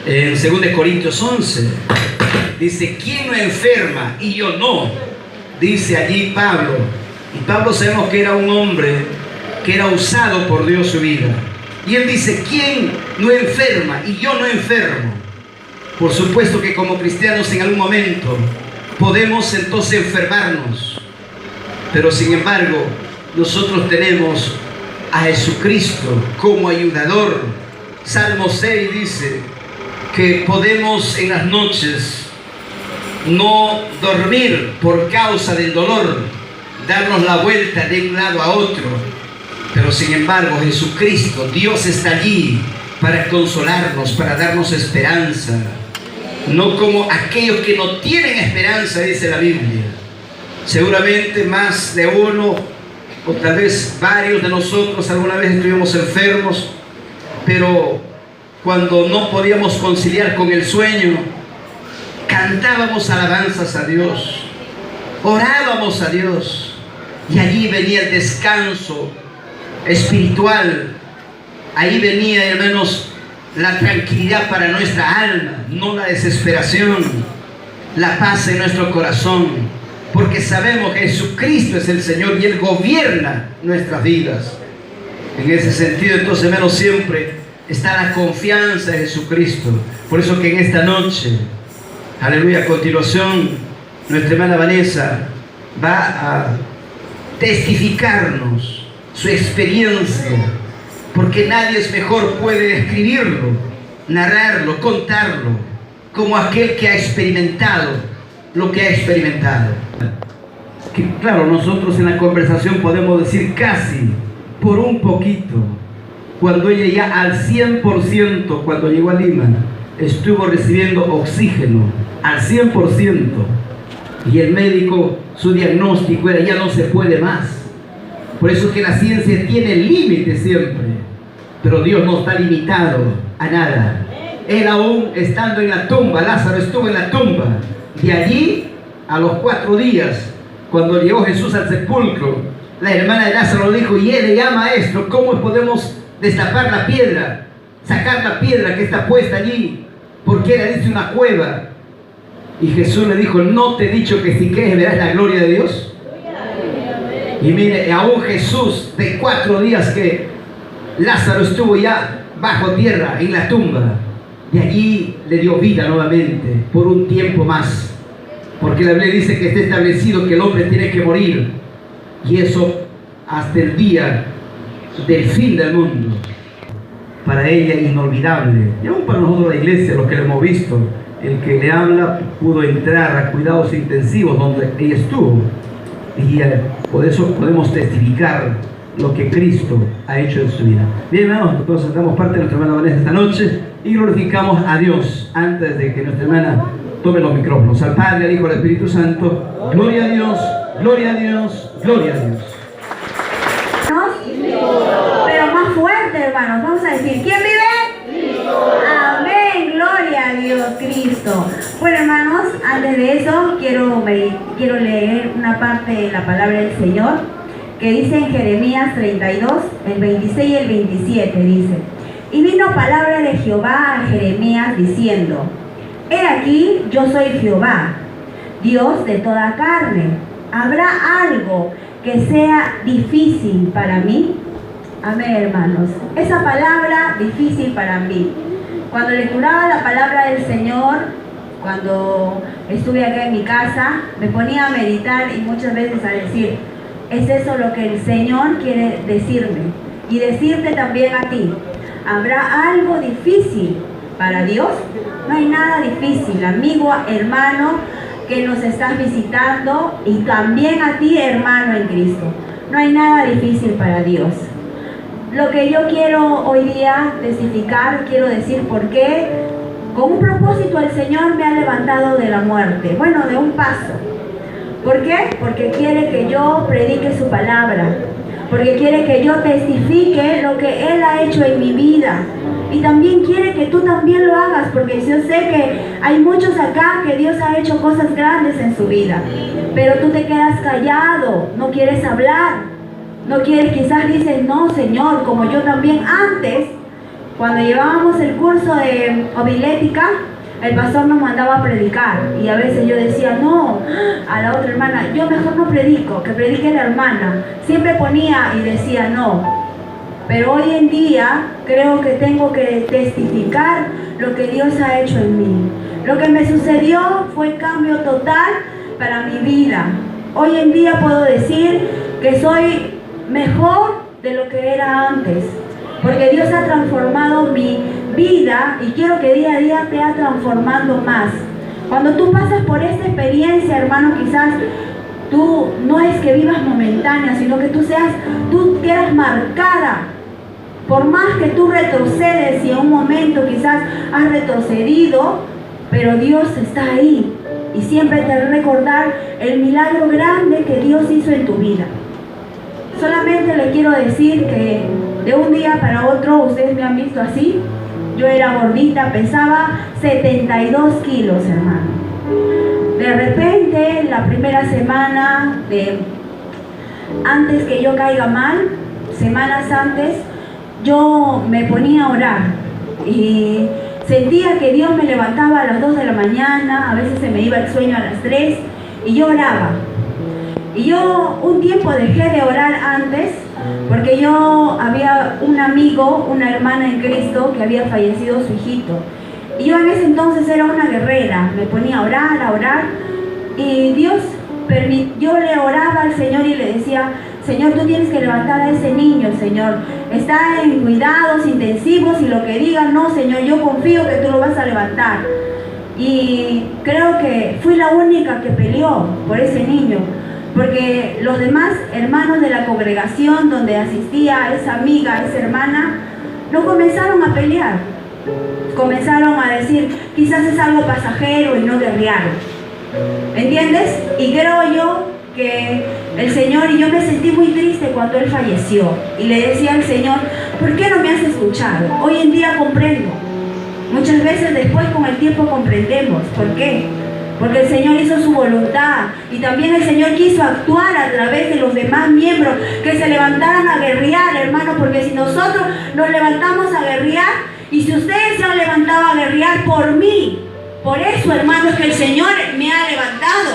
En 2 Corintios 11 dice: ¿quién no enferma y yo no? Dice allí Pablo. Y Pablo sabemos que era un hombre que era usado por Dios su vida. Y él dice: ¿quién no enferma y yo no enfermo? Por supuesto que como cristianos en algún momento podemos entonces enfermarnos, pero sin embargo nosotros tenemos a Jesucristo como ayudador. Salmo 6 dice que podemos en las noches no dormir por causa del dolor, darnos la vuelta de un lado a otro, pero sin embargo Jesucristo, Dios está allí para consolarnos, para darnos esperanza. No como aquellos que no tienen esperanza, dice la Biblia. Seguramente más de uno, o tal vez varios de nosotros alguna vez estuvimos enfermos, pero cuando no podíamos conciliar con el sueño, cantábamos alabanzas a Dios, orábamos a Dios, y allí venía el descanso espiritual. Ahí venía, hermanos, la tranquilidad para nuestra alma, no la desesperación, la paz en nuestro corazón, porque sabemos que Jesucristo es el Señor y Él gobierna nuestras vidas. En ese sentido, entonces, hermanos, siempre está la confianza en Jesucristo. Por eso que en esta noche, aleluya, a continuación, nuestra hermana Vanessa va a testificarnos su experiencia, porque nadie es mejor puede describirlo, narrarlo, contarlo, como aquel que ha experimentado lo que ha experimentado. Que, claro, nosotros en la conversación podemos decir casi por un poquito, cuando ella ya al 100%, cuando llegó a Lima, estuvo recibiendo oxígeno al 100%, y el médico, su diagnóstico era: ya no se puede más. Por eso que la ciencia tiene límites siempre, pero Dios no está limitado a nada. Él aún estando en la tumba, Lázaro estuvo en la tumba, y allí a los 4 días, cuando llegó Jesús al sepulcro, la hermana de Lázaro dijo: y él le llama a esto, ¿cómo podemos destapar la piedra, sacar la piedra que está puesta allí? Porque era, dice, una cueva. Y Jesús le dijo: ¿no te he dicho que si crees verás la gloria de Dios? Y mire, aún Jesús, de 4 días que Lázaro estuvo ya bajo tierra en la tumba, de allí le dio vida nuevamente por un tiempo más, porque la Biblia dice que está establecido que el hombre tiene que morir, y eso hasta el día del fin del mundo. Para ella inolvidable, y aún para nosotros la iglesia, los que le hemos visto, el que le habla pudo entrar a cuidados intensivos donde ella estuvo, y por eso podemos testificar lo que Cristo ha hecho en su vida. Bien, hermanos, entonces damos parte de nuestra hermana Vanessa esta noche y glorificamos a Dios antes de que nuestra hermana tome los micrófonos. Al Padre, al Hijo, al Espíritu Santo. Gloria a Dios, gloria a Dios, gloria a Dios. Pero más fuerte, hermanos, vamos a decir: ¿quién vive? Amén, gloria a Dios, Cristo. Bueno, hermanos, antes de eso quiero leer una parte de la palabra del Señor que dice en Jeremías 32, el 26 y el 27, dice: y vino palabra de Jehová a Jeremías diciendo: he aquí, yo soy Jehová, Dios de toda carne. ¿Habrá algo que sea difícil para mí? Amén, hermanos. Esa palabra, difícil para mí. Cuando lecturaba la palabra del Señor, cuando estuve acá en mi casa, me ponía a meditar y muchas veces a decir: es eso lo que el Señor quiere decirme y decirte también a ti. ¿Habrá algo difícil para Dios? No hay nada difícil, amigo, hermano, que nos estás visitando, y también a ti, hermano en Cristo. No hay nada difícil para Dios. Lo que yo quiero hoy día testificar, quiero decir por qué, con un propósito, el Señor me ha levantado de la muerte, bueno, de un paso. ¿Por qué? Porque quiere que yo predique su palabra, porque quiere que yo testifique lo que Él ha hecho en mi vida, y también quiere que tú también lo hagas, porque yo sé que hay muchos acá que Dios ha hecho cosas grandes en su vida, pero tú te quedas callado, no quieres hablar, no quieres, quizás dices: no, Señor, como yo también antes cuando llevábamos el curso de homilética, el pastor nos mandaba a predicar y a veces yo decía no, a la otra hermana, yo mejor no predico, que predique la hermana. Siempre ponía y decía no. Pero hoy en día creo que tengo que testificar lo que Dios ha hecho en mí. Lo que me sucedió fue cambio total para mi vida. Hoy en día puedo decir que soy mejor de lo que era antes, porque Dios ha transformado mi vida y quiero que día a día te ha transformando más. Cuando tú pasas por esta experiencia, hermano, quizás tú no es que vivas momentánea, sino que tú quedas marcada. Por más que tú retrocedes y en un momento quizás has retrocedido, pero Dios está ahí y siempre te hará recordar el milagro grande que Dios hizo en tu vida. Solamente le quiero decir que de un día para otro, ustedes me han visto así, yo era gordita, pesaba 72 kilos, hermano. De repente, la primera semana, antes que yo caiga mal, semanas antes, yo me ponía a orar y sentía que Dios me levantaba a las 2 de la mañana, a veces se me iba el sueño a las 3 y yo oraba. Y yo un tiempo dejé de orar antes porque yo había un amigo, una hermana en Cristo que había fallecido su hijito. Y yo en ese entonces era una guerrera, me ponía a orar y Dios yo le oraba al Señor y le decía, Señor, tú tienes que levantar a ese niño, Señor. Está en cuidados intensivos y lo que diga, no, Señor, yo confío que tú lo vas a levantar. Y creo que fui la única que peleó por ese niño, porque los demás hermanos de la congregación donde asistía esa amiga, esa hermana, no comenzaron a pelear. Comenzaron a decir, quizás es algo pasajero y no guerrearon. ¿Entiendes? Y creo yo que el Señor, y yo me sentí muy triste cuando él falleció y le decía al Señor, ¿por qué no me has escuchado? Hoy en día comprendo, muchas veces después con el tiempo comprendemos. ¿Por qué? Porque el Señor hizo su voluntad y también el Señor quiso actuar a través de los demás miembros que se levantaran a guerrear, hermano, porque si nosotros nos levantamos a guerrear y si ustedes se han levantado a guerrear por mí, por eso, hermanos, que el Señor me ha levantado,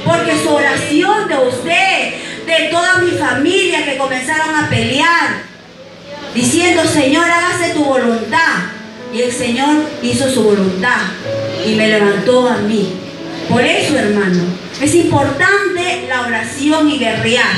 porque su oración de usted, de toda mi familia que comenzaron a pelear, diciendo, Señor, hágase tu voluntad. Y el Señor hizo su voluntad y me levantó a mí. Por eso, hermano, es importante la oración y guerrear,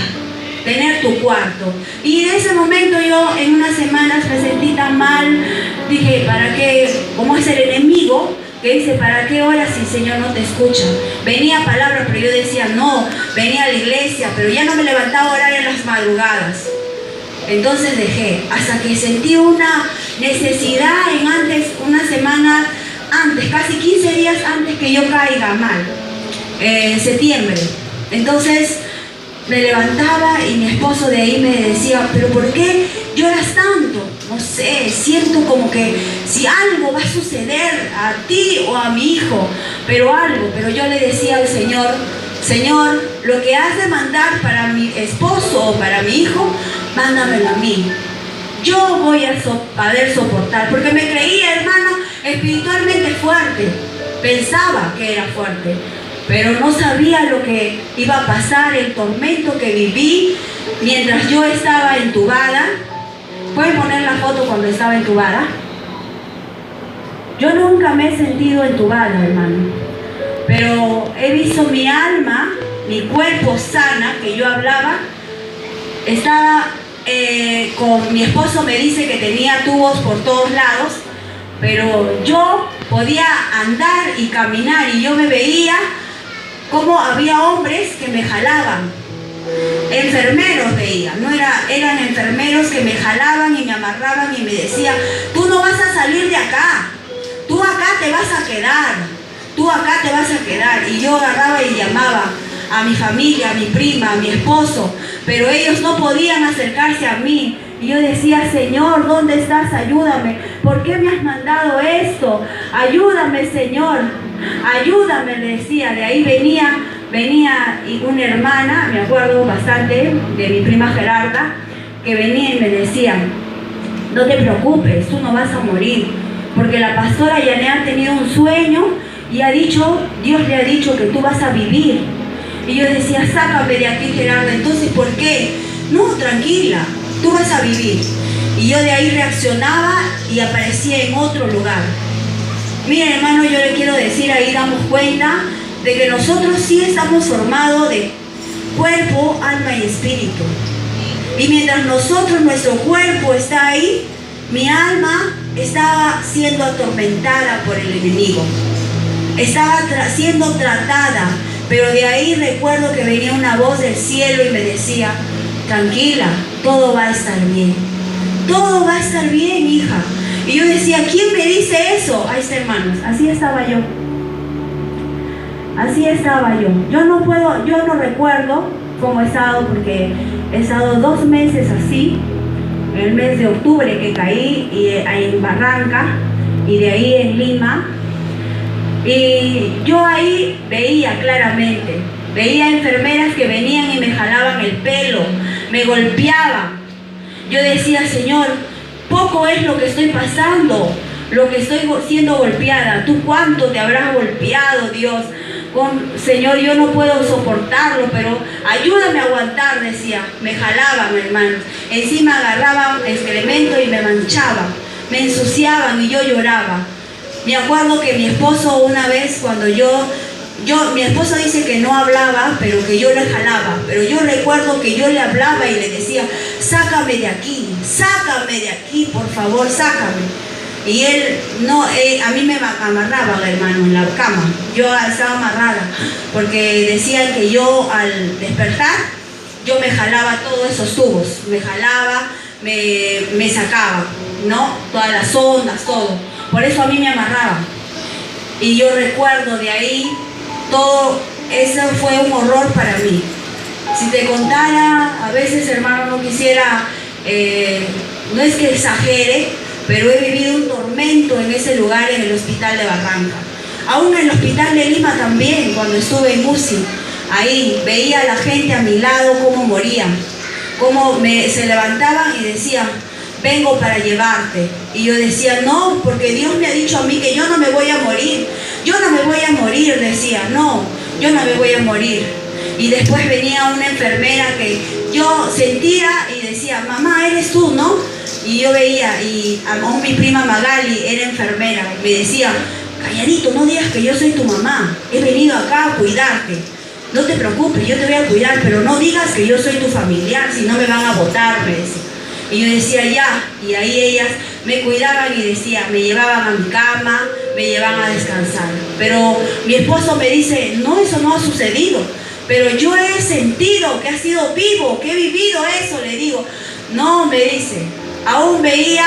tener tu cuarto. Y en ese momento yo en unas semanas me sentí tan mal, dije, ¿para qué? ¿Cómo es el enemigo? Que dice, ¿para qué oras si el Señor no te escucha? Venía palabras, pero yo decía, no, venía a la iglesia, pero ya no me levantaba a orar en las madrugadas. Entonces dejé, hasta que sentí una necesidad una semana antes, casi 15 días antes que yo caiga mal, en septiembre. Entonces me levantaba y mi esposo de ahí me decía, ¿pero por qué lloras tanto? No sé, siento como que si algo va a suceder a ti o a mi hijo, pero yo le decía al Señor, Señor, lo que has de mandar para mi esposo o para mi hijo, mándamelo a mí. Yo voy a poder soportar, porque me creía, hermano, espiritualmente fuerte. Pensaba que era fuerte, pero no sabía lo que iba a pasar, el tormento que viví mientras yo estaba entubada. ¿Pueden poner la foto cuando estaba entubada? Yo nunca me he sentido entubada, hermano, pero he visto mi alma, mi cuerpo sana, que yo hablaba, estaba con mi esposo, me dice que tenía tubos por todos lados, pero yo podía andar y caminar y yo me veía como había hombres que me jalaban, enfermeros veía, eran enfermeros que me jalaban y me amarraban y me decían, tú no vas a salir de acá, tú acá te vas a quedar, tú acá te vas a quedar. Y yo agarraba y llamaba a mi familia, a mi prima, a mi esposo, pero ellos no podían acercarse a mí. Y yo decía, Señor, ¿dónde estás? Ayúdame. ¿Por qué me has mandado esto? Ayúdame, Señor. Ayúdame, le decía. De ahí venía una hermana, me acuerdo bastante, de mi prima Gerarda, que venía y me decía, no te preocupes, tú no vas a morir, porque la pastora Yané ha tenido un sueño y ha dicho, Dios le ha dicho que tú vas a vivir. Y yo decía, sácame de aquí, Gerardo. Entonces, ¿por qué? No, tranquila, tú vas a vivir. Y yo de ahí reaccionaba y aparecía en otro lugar. Miren, hermano, yo le quiero decir, ahí damos cuenta de que nosotros sí estamos formados de cuerpo, alma y espíritu. Y mientras nuestro cuerpo está ahí, mi alma estaba siendo atormentada por el enemigo. Estaba siendo tratada, pero de ahí recuerdo que venía una voz del cielo y me decía, tranquila, todo va a estar bien. Todo va a estar bien, hija. Y yo decía, ¿quién me dice eso? Ahí está, hermanos, así estaba yo. Así estaba yo. Yo no recuerdo cómo he estado, porque he estado 2 meses así. El mes de octubre que caí en Barranca y de ahí en Lima. Y yo ahí veía claramente, veía enfermeras que venían y me jalaban el pelo, me golpeaban. Yo decía, Señor, poco es lo que estoy pasando, lo que estoy siendo golpeada. ¿Tú cuánto te habrás golpeado, Dios? Señor, yo no puedo soportarlo, pero ayúdame a aguantar, decía. Me jalaban, hermanos. Encima agarraban excremento y me manchaban, me ensuciaban y yo lloraba. Me acuerdo que mi esposo una vez, cuando mi esposo dice que no hablaba, pero que yo le jalaba. Pero yo recuerdo que yo le hablaba y le decía, sácame de aquí, por favor, sácame. Y él, no, a mí me amarraban, hermano, en la cama. Yo estaba amarrada, porque decían que yo al despertar, yo me jalaba todos esos tubos. Me jalaba, me sacaba, ¿no? Todas las ondas, todo. Por eso a mí me amarraban. Y yo recuerdo de ahí, todo eso fue un horror para mí. Si te contara, a veces, hermano, no quisiera, no es que exagere, pero he vivido un tormento en ese lugar, en el hospital de Barranca. Aún en el hospital de Lima también, cuando estuve en UCI, ahí veía a la gente a mi lado cómo morían, cómo se levantaban y decían, vengo para llevarte. Y yo decía, no, porque Dios me ha dicho a mí que yo no me voy a morir. Yo no me voy a morir, decía, no, yo no me voy a morir. Y después venía una enfermera que yo sentía y decía, mamá, eres tú, ¿no? Y yo veía, y aún mi prima Magali era enfermera, me decía, calladito, no digas que yo soy tu mamá, he venido acá a cuidarte. No te preocupes, yo te voy a cuidar, pero no digas que yo soy tu familiar, si no me van a botar, me decía. Y yo decía, ya, y ahí ellas me cuidaban y decía, me llevaban a mi cama, me llevaban a descansar. Pero mi esposo me dice, no, eso no ha sucedido, pero yo he sentido que ha sido vivo, que he vivido eso, le digo. No, me dice, aún veía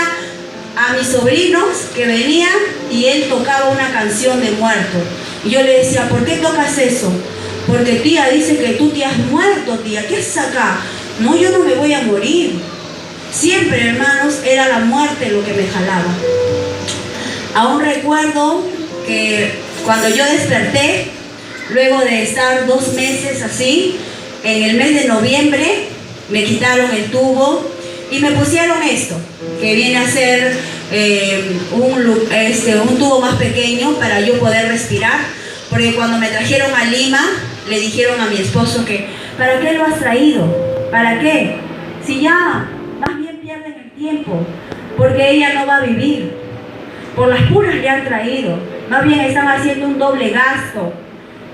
a mis sobrinos que venían y él tocaba una canción de muerto. Y yo le decía, ¿por qué tocas eso? Porque tía dice que tú te has muerto, tía, ¿qué haces acá? No, yo no me voy a morir. Siempre, hermanos, era la muerte lo que me jalaba. Aún recuerdo que cuando yo desperté, luego de estar 2 meses así, en el mes de noviembre, me quitaron el tubo y me pusieron esto, que viene a ser un tubo más pequeño para yo poder respirar, porque cuando me trajeron a Lima, le dijeron a mi esposo que, ¿para qué lo has traído? ¿Para qué? Si ya más bien pierden el tiempo, porque ella no va a vivir. Por las puras le han traído, más bien están haciendo un doble gasto.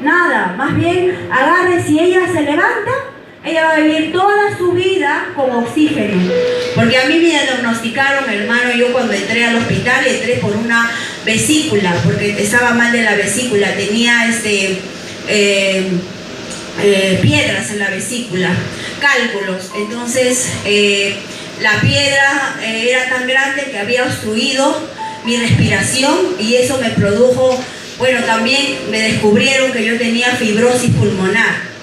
Nada, más bien agarre, si ella se levanta, ella va a vivir toda su vida con oxígeno. Porque a mí me diagnosticaron, hermano, yo cuando entré al hospital, entré por una vesícula, porque estaba mal de la vesícula, tenía piedras en la vesícula, cálculos. Entonces, la piedra era tan grande que había obstruido mi respiración y eso me produjo, bueno, también me descubrieron que yo tenía fibrosis pulmonar.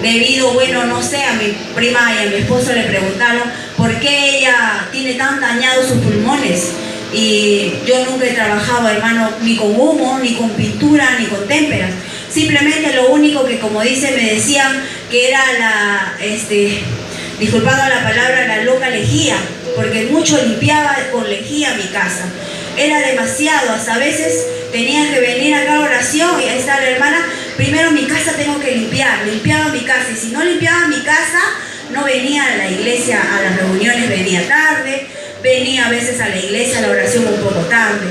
Debido, bueno, no sé, a mi prima y a mi esposo le preguntaron por qué ella tiene tan dañados sus pulmones. Y yo nunca he trabajado, hermano, ni con humo, ni con pintura, ni con témperas. Simplemente lo único que, como dice, me decían que era disculpando la palabra, la loca lejía, porque mucho limpiaba con lejía mi casa. Era demasiado, hasta a veces tenía que venir acá a la oración y ahí está la hermana, primero mi casa tengo que limpiar, limpiaba mi casa, y si no limpiaba mi casa, no venía a la iglesia, a las reuniones venía tarde, venía a veces a la iglesia, a la oración un poco tarde,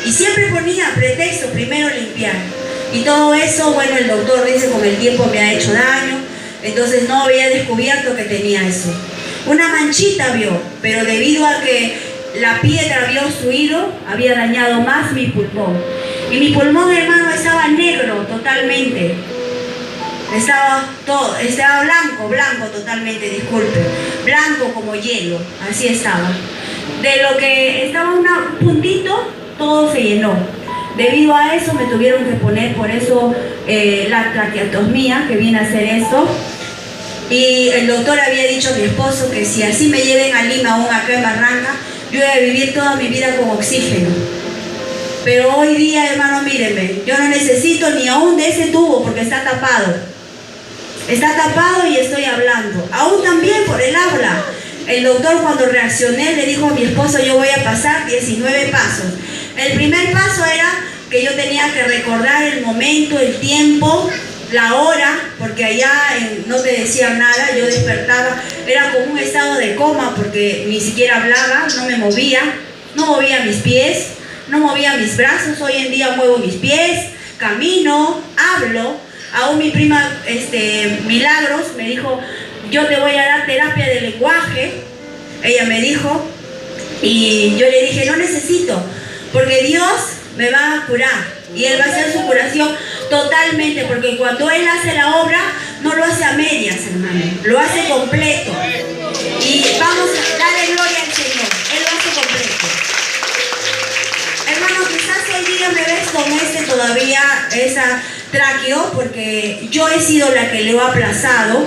y siempre ponía pretexto, primero limpiar, y todo eso, bueno, el doctor dice con el tiempo me ha hecho daño, entonces no había descubierto que tenía eso. Una manchita vio, pero debido a que la piedra había obstruido, había dañado más mi pulmón. Y mi pulmón, hermano, estaba negro totalmente. Estaba blanco totalmente, disculpe. Blanco como hielo, así estaba. De lo que estaba un puntito, todo se llenó. Debido a eso me tuvieron que poner, por eso la traqueotomía, que viene a ser esto. Y el doctor había dicho a mi esposo que si así me lleven a Lima, aún acá en Barranca, yo voy a vivir toda mi vida con oxígeno. Pero hoy día, hermano, mírenme, yo no necesito ni aún de ese tubo porque está tapado. Está tapado y estoy hablando. Aún también por el habla. El doctor, cuando reaccioné, le dijo a mi esposo, yo voy a pasar 19 pasos. El primer paso era que yo tenía que recordar el momento, el tiempo, la hora, porque allá no te decían nada, yo despertaba, era como un estado de coma porque ni siquiera hablaba, no me movía, no movía mis pies, no movía mis brazos. Hoy en día muevo mis pies, camino, hablo. Aún mi prima Milagros me dijo, yo te voy a dar terapia de lenguaje, ella me dijo, y yo le dije, no necesito, porque Dios me va a curar. Y Él va a hacer su curación totalmente, porque cuando Él hace la obra, no lo hace a medias, hermano, lo hace completo. Y vamos a darle gloria al Señor, Él lo hace completo. Hermano, quizás hoy día me ves con todavía esa tráqueo, porque yo he sido la que lo ha aplazado,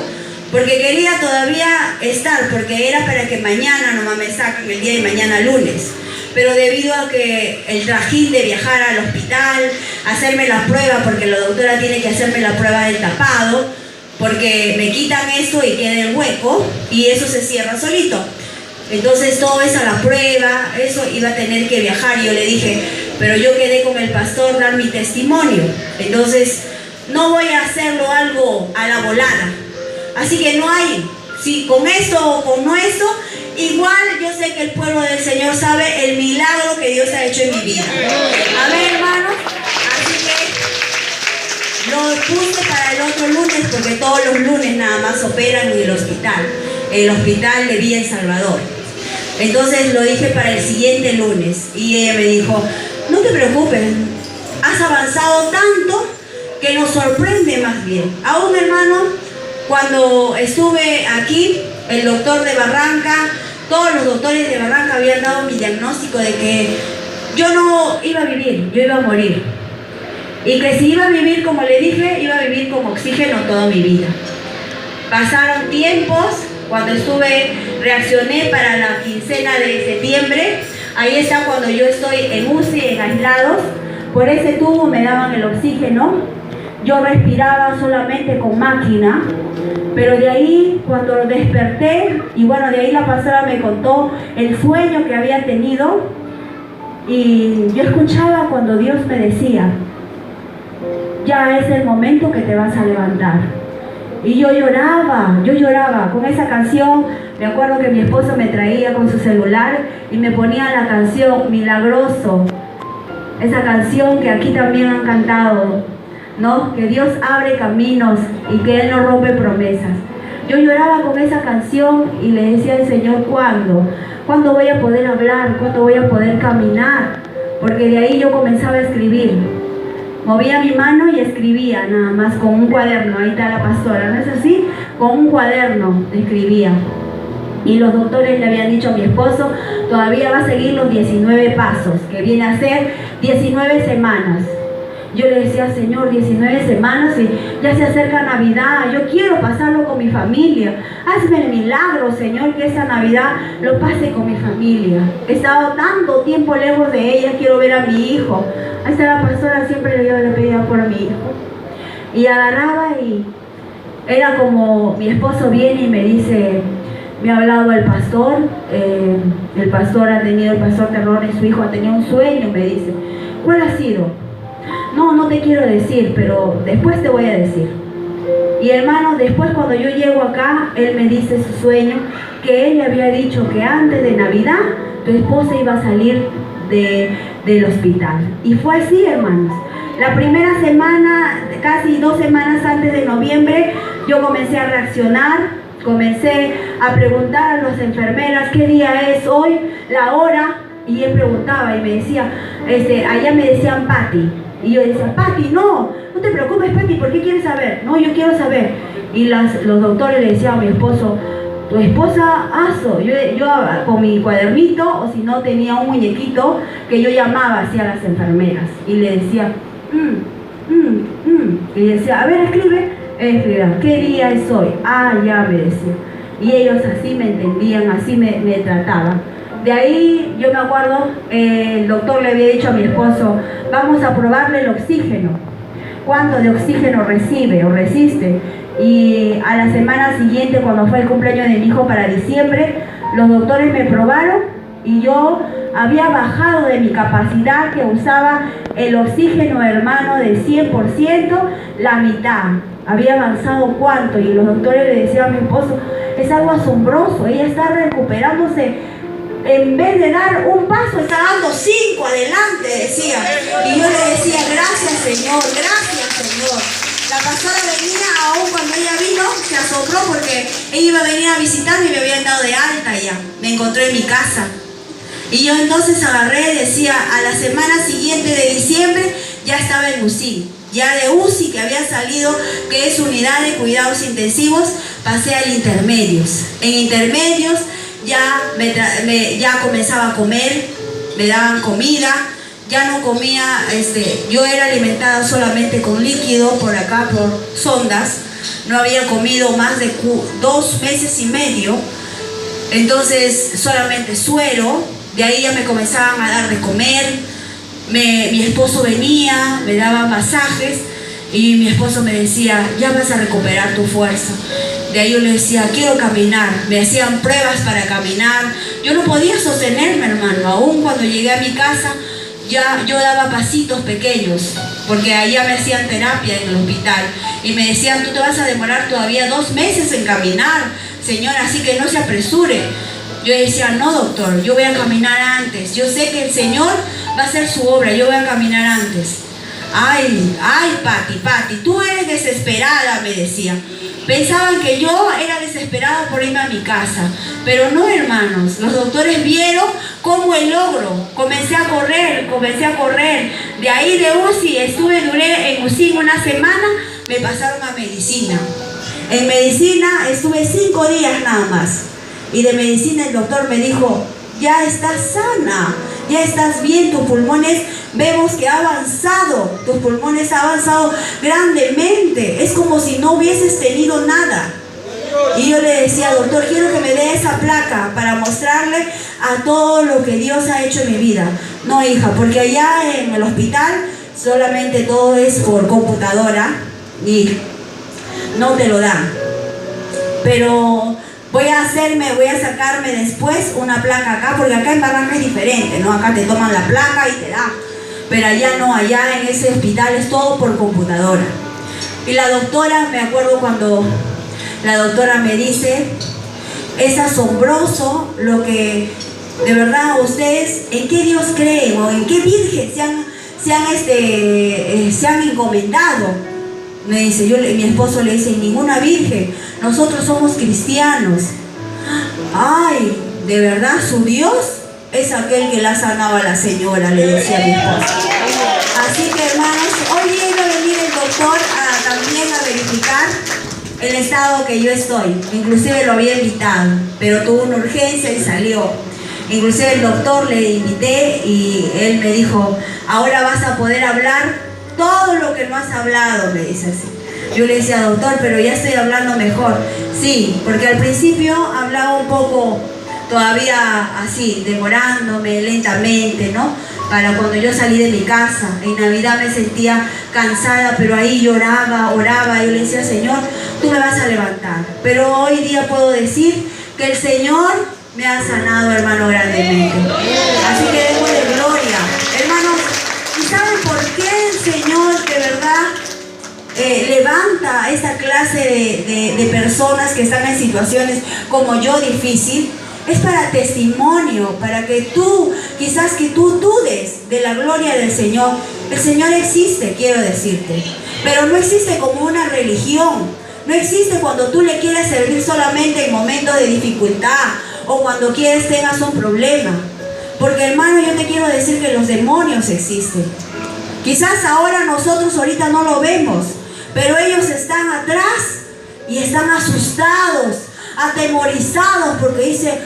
porque quería todavía estar, porque era para que mañana nomás me saquen el día de mañana lunes. Pero debido a que el trajín de viajar al hospital, hacerme la prueba, porque la doctora tiene que hacerme la prueba del tapado, porque me quitan eso y queda el hueco, y eso se cierra solito. Entonces todo eso a la prueba, eso iba a tener que viajar. Y yo le dije, pero yo quedé con el pastor dar mi testimonio, entonces no voy a hacerlo algo a la volada. Así que no hay, si con esto o con no esto, igual yo sé que el pueblo del Señor sabe el milagro que Dios ha hecho en mi vida. Amén, hermanos. Así que lo puse para el otro lunes, porque todos los lunes nada más operan en el hospital de Villa El Salvador. Entonces lo dije para el siguiente lunes, y ella me dijo, no te preocupes, has avanzado tanto que nos sorprende más bien. Aún, hermano, cuando estuve aquí, el doctor de Barranca, todos los doctores de Barranca habían dado mi diagnóstico de que yo no iba a vivir, yo iba a morir. Y que si iba a vivir, como le dije, iba a vivir con oxígeno toda mi vida. Pasaron tiempos, cuando reaccioné para la quincena de septiembre, ahí está cuando yo estoy en UCI, en aislados, por ese tubo me daban el oxígeno. Yo respiraba solamente con máquina, pero de ahí cuando desperté, y bueno, de ahí la pastora me contó el sueño que había tenido, y yo escuchaba cuando Dios me decía, ya es el momento que te vas a levantar. Y yo lloraba con esa canción. Me acuerdo que mi esposo me traía con su celular y me ponía la canción Milagroso, esa canción que aquí también han cantado, ¿no? Que Dios abre caminos y que Él no rompe promesas. Yo lloraba con esa canción y le decía al Señor, ¿cuándo voy a poder hablar? ¿Cuándo voy a poder caminar? Porque de ahí yo comenzaba a escribir. Movía mi mano y escribía nada más con un cuaderno. Ahí está la pastora, ¿no es así? Con un cuaderno escribía. Y los doctores le habían dicho a mi esposo, todavía va a seguir los 19 pasos, que viene a ser 19 semanas. Yo le decía, Señor, 19 semanas y ya se acerca Navidad, yo quiero pasarlo con mi familia. Hazme el milagro, Señor, que esa Navidad lo pase con mi familia. He estado tanto tiempo lejos de ella, quiero ver a mi hijo. Ahí está la pastora, siempre yo le pedía por mi hijo. Y agarraba y era como mi esposo viene y me dice, me ha hablado el pastor Terrones, su hijo ha tenido un sueño, me dice. ¿Cuál ha sido? No te quiero decir, pero después te voy a decir. Y hermano, después cuando yo llego acá, él me dice su sueño, que él le había dicho que antes de Navidad tu esposa iba a salir del hospital. Y fue así, hermanos. La primera semana, casi 2 semanas antes de noviembre, yo comencé a reaccionar, comencé a preguntar a las enfermeras qué día es hoy, la hora, y él preguntaba y me decía, allá me decían Pati, y yo decía, Pati, no te preocupes, Pati, ¿por qué quieres saber? No, yo quiero saber. Y los doctores le decían a mi esposo, tu esposa, yo con mi cuadernito, o si no tenía un muñequito que yo llamaba así a las enfermeras y le decía, y decía, a ver, escribe, ¿qué día es hoy? Ya me decía. Y ellos así me entendían, así me trataban. De ahí yo me acuerdo, el doctor le había dicho a mi esposo, vamos a probarle el oxígeno, cuánto de oxígeno recibe o resiste. Y a la semana siguiente, cuando fue el cumpleaños de mi hijo para diciembre, los doctores me probaron y yo había bajado de mi capacidad, que usaba el oxígeno, hermano, de 100%, la mitad. Había avanzado cuánto, y los doctores le decían a mi esposo, es algo asombroso, ella está recuperándose, en vez de dar un paso, está dando 5 adelante, decía. Y yo le decía, gracias Señor, gracias Señor. La pastora venía, aún cuando ella vino, se asombró porque ella iba a venir a visitarme y me habían dado de alta ya. Me encontró en mi casa. Y yo entonces agarré, decía, a la semana siguiente de diciembre ya estaba en UCI. Ya de UCI, que había salido, que es unidad de cuidados intensivos, pasé al intermedios. En intermedios ya comenzaba a comer, me daban comida, ya no comía, yo era alimentada solamente con líquido por acá, por sondas. No había comido más de 2 meses y medio, entonces solamente suero. De ahí ya me comenzaban a dar de comer. Mi esposo venía, me daba masajes y mi esposo me decía, ya vas a recuperar tu fuerza. De ahí yo le decía, quiero caminar. Me hacían pruebas para caminar. Yo no podía sostenerme, hermano. Aún cuando llegué a mi casa, yo daba pasitos pequeños, porque allá me hacían terapia en el hospital. Y me decían, tú te vas a demorar todavía 2 meses en caminar, señora, así que no se apresure. Yo decía, no doctor, yo voy a caminar antes. Yo sé que el Señor va a hacer su obra, yo voy a caminar antes. Ay, Pati, tú eres desesperada, me decían. Pensaban que yo era desesperada por irme a mi casa. Pero no, hermanos, los doctores vieron cómo el logro. Comencé a correr. De ahí de UCI, duré en UCI 1 semana, me pasaron a medicina. En medicina estuve 5 días nada más. Y de medicina el doctor me dijo, ya estás sana, ya estás bien, tus pulmones, vemos que tus pulmones han avanzado grandemente, es como si no hubieses tenido nada. Y yo le decía, doctor, quiero que me dé esa placa para mostrarle a todo lo que Dios ha hecho en mi vida. No, hija, porque allá en el hospital solamente todo es por computadora y no te lo dan. Pero voy a sacarme después una placa acá, porque acá en Barranca es diferente, ¿no? Acá te toman la placa y te dan. Pero allá no, allá en ese hospital es todo por computadora. Y la doctora, me acuerdo cuando la doctora me dice, es asombroso lo que, de verdad, ustedes, ¿en qué Dios creen? ¿O en qué virgen se han encomendado? Me dice, mi esposo le dice, ninguna virgen, nosotros somos cristianos. Ay, de verdad, su Dios es aquel que la sanaba a la señora, le decía a mi esposo. Así que, hermanos, hoy iba a venir el doctor también a verificar el estado que yo estoy. Inclusive lo había invitado, pero tuvo una urgencia y salió. Inclusive el doctor le invité y él me dijo, ahora vas a poder hablar todo lo que no has hablado, me dice así. Yo le decía, doctor, pero ya estoy hablando mejor. Sí, porque al principio hablaba un poco todavía así, demorándome lentamente, ¿no? Para cuando yo salí de mi casa. En Navidad me sentía cansada, pero ahí lloraba, oraba. Yo le decía, Señor, tú me vas a levantar. Pero hoy día puedo decir que el Señor me ha sanado, hermano, grandemente. Así que démosle gloria. Hermanos, ¿y saben por qué el Señor de verdad levanta a esta clase de personas que están en situaciones como yo difícil? Es para testimonio, para que tú, quizás que tú dudes de la gloria del Señor. El Señor existe, quiero decirte, pero no existe como una religión. No existe cuando tú le quieres servir solamente en momentos de dificultad o cuando tengas un problema. Porque, hermano, yo te quiero decir que los demonios existen. Quizás ahora nosotros ahorita no lo vemos, pero ellos están atrás y están asustados, atemorizados, porque dice: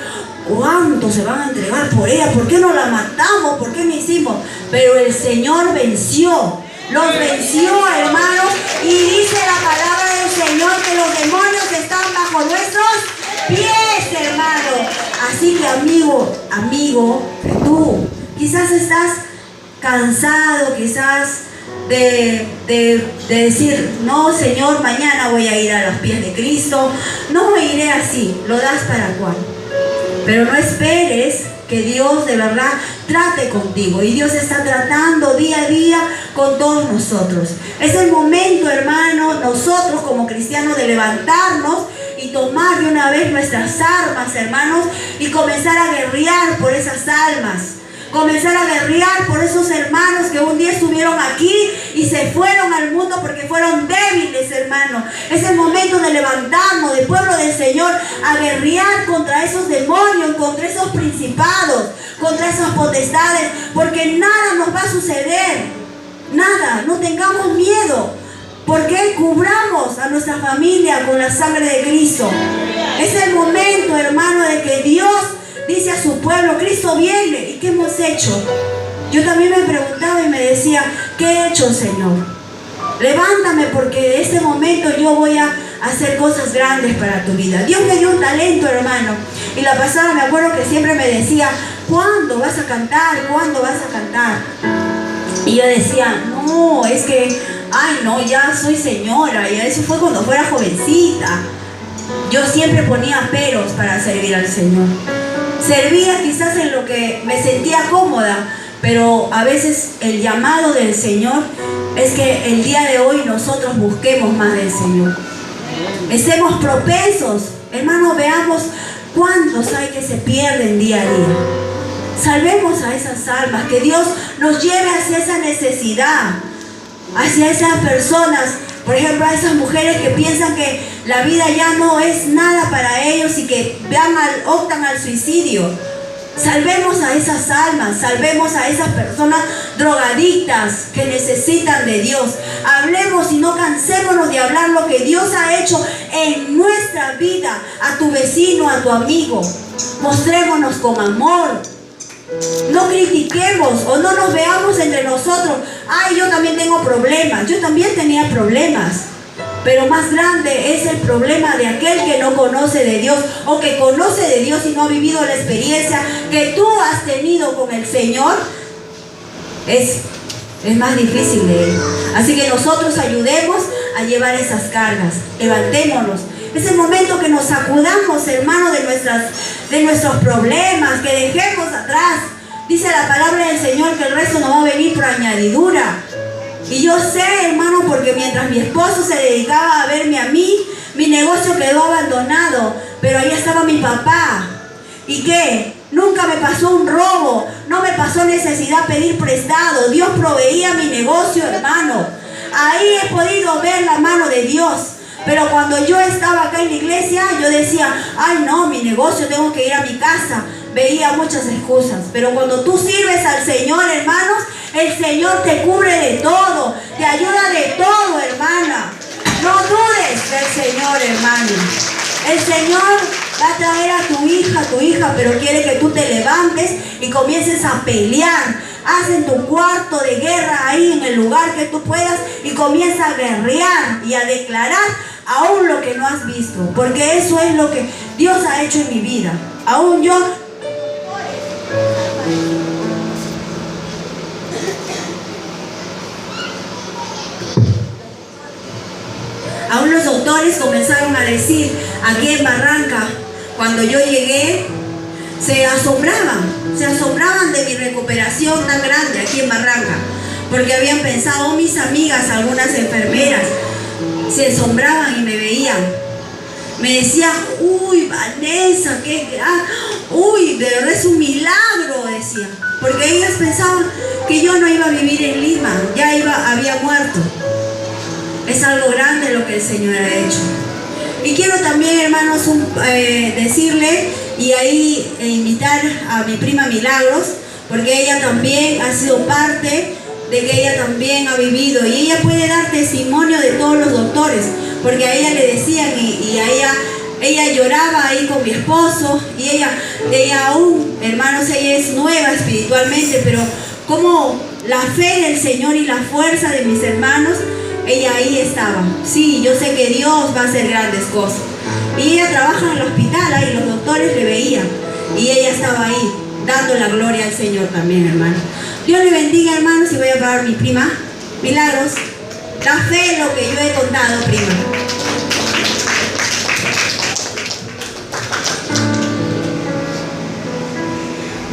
¿cuántos se van a entregar por ella? ¿Por qué no la matamos? ¿Por qué no hicimos? Pero el Señor venció, los venció, hermanos, y dice la palabra del Señor que los demonios están bajo nuestros pies, hermano. Así que, amigo, tú quizás estás cansado, quizás de decir: no, Señor, mañana voy a ir a los pies de Cristo, no iré así. Lo das para cuándo. Pero no esperes que Dios de verdad trate contigo. Y Dios está tratando día a día con todos nosotros. Es el momento, hermano, nosotros como cristianos, de levantarnos y tomar de una vez nuestras armas, hermanos, y comenzar a guerrear por esas almas. Comenzar a guerrear por esos hermanos que un día estuvieron aquí y se fueron al mundo porque fueron débiles, hermanos. Es el momento de levantarnos, del pueblo del Señor, a guerrear contra esos demonios, contra esos principados, contra esas potestades, porque nada nos va a suceder. Nada, no tengamos miedo, porque cubramos a nuestra familia con la sangre de Cristo. Es el momento, hermano, de que Dios dice a su pueblo: Cristo viene. ¿Y qué hemos hecho? Yo también me preguntaba y me decía: ¿qué he hecho, Señor? Levántame, porque de este momento yo voy a hacer cosas grandes para tu vida. Dios me dio un talento, hermano. Y la pasada me acuerdo que siempre me decía: ¿cuándo vas a cantar? ¿Cuándo vas a cantar? Y yo decía: no, es que, ya soy señora. Y eso fue cuando fuera jovencita. Yo siempre ponía peros para servir al Señor. Servía quizás en lo que me sentía cómoda, pero a veces el llamado del Señor es que el día de hoy nosotros busquemos más del Señor. Estemos propensos, hermanos, veamos cuántos hay que se pierden día a día. Salvemos a esas almas, que Dios nos lleve hacia esa necesidad, hacia esas personas. Por ejemplo, a esas mujeres que piensan que la vida ya no es nada para ellos y que optan al suicidio. Salvemos a esas almas, salvemos a esas personas drogadictas que necesitan de Dios. Hablemos y no cansémonos de hablar lo que Dios ha hecho en nuestra vida, a tu vecino, a tu amigo. Mostrémonos con amor. No critiquemos o no nos veamos entre nosotros: yo también tengo problemas. Yo también tenía problemas, pero más grande es el problema de aquel que no conoce de Dios, o que conoce de Dios y no ha vivido la experiencia que tú has tenido con el Señor. Es más difícil de él. Así que nosotros ayudemos a llevar esas cargas. Levantémonos. Es el momento que nos sacudamos, hermano, de nuestros problemas, que dejemos atrás. Dice la palabra del Señor que el resto nos va a venir por añadidura. Y yo sé, hermano, porque mientras mi esposo se dedicaba a verme a mí, mi negocio quedó abandonado, pero ahí estaba mi papá. ¿Y qué? Nunca me pasó un robo, no me pasó necesidad pedir prestado. Dios proveía mi negocio, hermano. Ahí he podido ver la mano de Dios. Pero cuando yo estaba acá en la iglesia, yo decía: no, mi negocio, tengo que ir a mi casa. Veía muchas excusas. Pero cuando tú sirves al Señor, hermanos, el Señor te cubre de todo, te ayuda de todo, hermana. No dudes del Señor, hermano. El Señor va a traer a tu hija, pero quiere que tú te levantes y comiences a pelear. Haz en tu cuarto de guerra, ahí en el lugar que tú puedas, y comienza a guerrear y a declarar aún lo que no has visto, porque eso es lo que Dios ha hecho en mi vida. Aún yo aún los doctores comenzaron a decir aquí en Barranca, cuando yo llegué, se asombraban de mi recuperación tan grande aquí en Barranca, porque habían pensado, mis amigas, algunas enfermeras, se asombraban y me veían. Me decían, uy, Vanessa, qué gran, uy, de verdad es un milagro, decían, porque ellas pensaban que yo no iba a vivir en Lima, había muerto. Es algo grande lo que el Señor ha hecho. Y quiero también, hermanos, decirle y ahí invitar a mi prima Milagros, porque ella también ha sido parte de que ella también ha vivido, y ella puede dar testimonio de todos los doctores, porque a ella le decían, y a ella lloraba ahí con mi esposo, y ella aún, hermanos, ella es nueva espiritualmente, pero como la fe del Señor y la fuerza de mis hermanos, ella ahí estaba. Sí, yo sé que Dios va a hacer grandes cosas. Y ella trabaja en el hospital, ahí los doctores le veían, y ella estaba ahí, dando la gloria al Señor también, hermano. Dios le bendiga, hermanos, y voy a pagar a mi prima Milagros. La fe es lo que yo he contado, prima.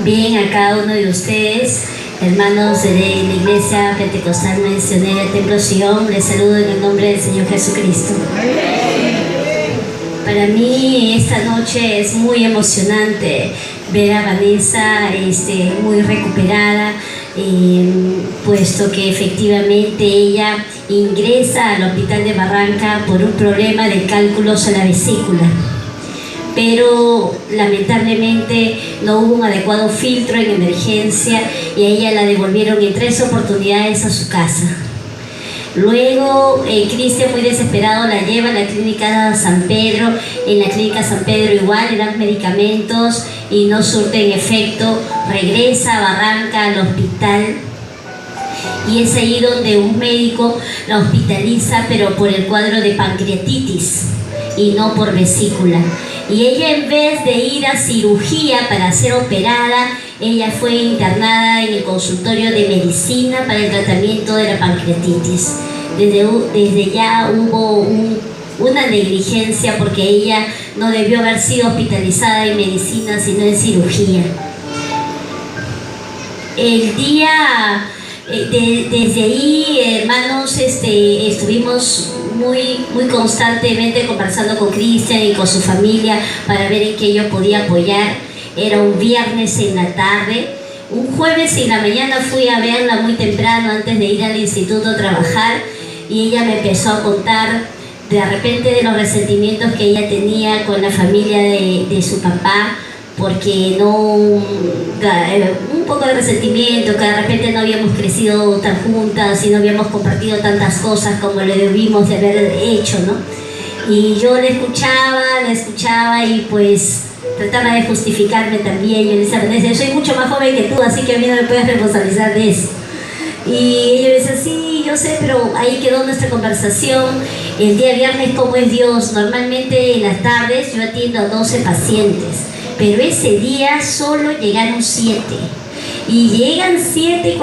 Bien, a cada uno de ustedes, hermanos de la Iglesia Pentecostal Misionera del Templo Sion, les saludo en el nombre del Señor Jesucristo. Para mí esta noche es muy emocionante ver a Vanessa muy recuperada, puesto que efectivamente ella ingresa al hospital de Barranca por un problema de cálculos a la vesícula. Pero lamentablemente no hubo un adecuado filtro en emergencia y a ella la devolvieron en 3 oportunidades a su casa. Luego Cristian, muy desesperado, la lleva a la clínica San Pedro. En la clínica San Pedro igual le dan medicamentos y no surten efecto. Regresa a Barranca al hospital y es ahí donde un médico la hospitaliza, pero por el cuadro de pancreatitis y no por vesícula. Y ella, en vez de ir a cirugía para ser operada, ella fue internada en el consultorio de medicina para el tratamiento de la pancreatitis. Desde ya hubo una negligencia, porque ella no debió haber sido hospitalizada en medicina, sino en cirugía. El día, desde ahí, hermanos, estuvimos muy constantemente conversando con Cristian y con su familia para ver en qué yo podía apoyar. Era un viernes en la tarde. Un jueves en la mañana fui a verla muy temprano antes de ir al instituto a trabajar, y ella me empezó a contar de repente de los resentimientos que ella tenía con la familia de su papá, porque un poco de resentimiento, que de repente no habíamos crecido tan juntas y no habíamos compartido tantas cosas como le debimos de haber hecho, ¿no? Y yo la escuchaba y pues trataba de justificarme también. Yo le decía, Vanessa, yo soy mucho más joven que tú, así que a mí no me puedes responsabilizar de eso. Y ella me decía, sí, yo sé, pero ahí quedó nuestra conversación. El día viernes, ¿cómo es Dios? Normalmente en las tardes yo atiendo a 12 pacientes, pero ese día solo llegaron 7. Y llegan 7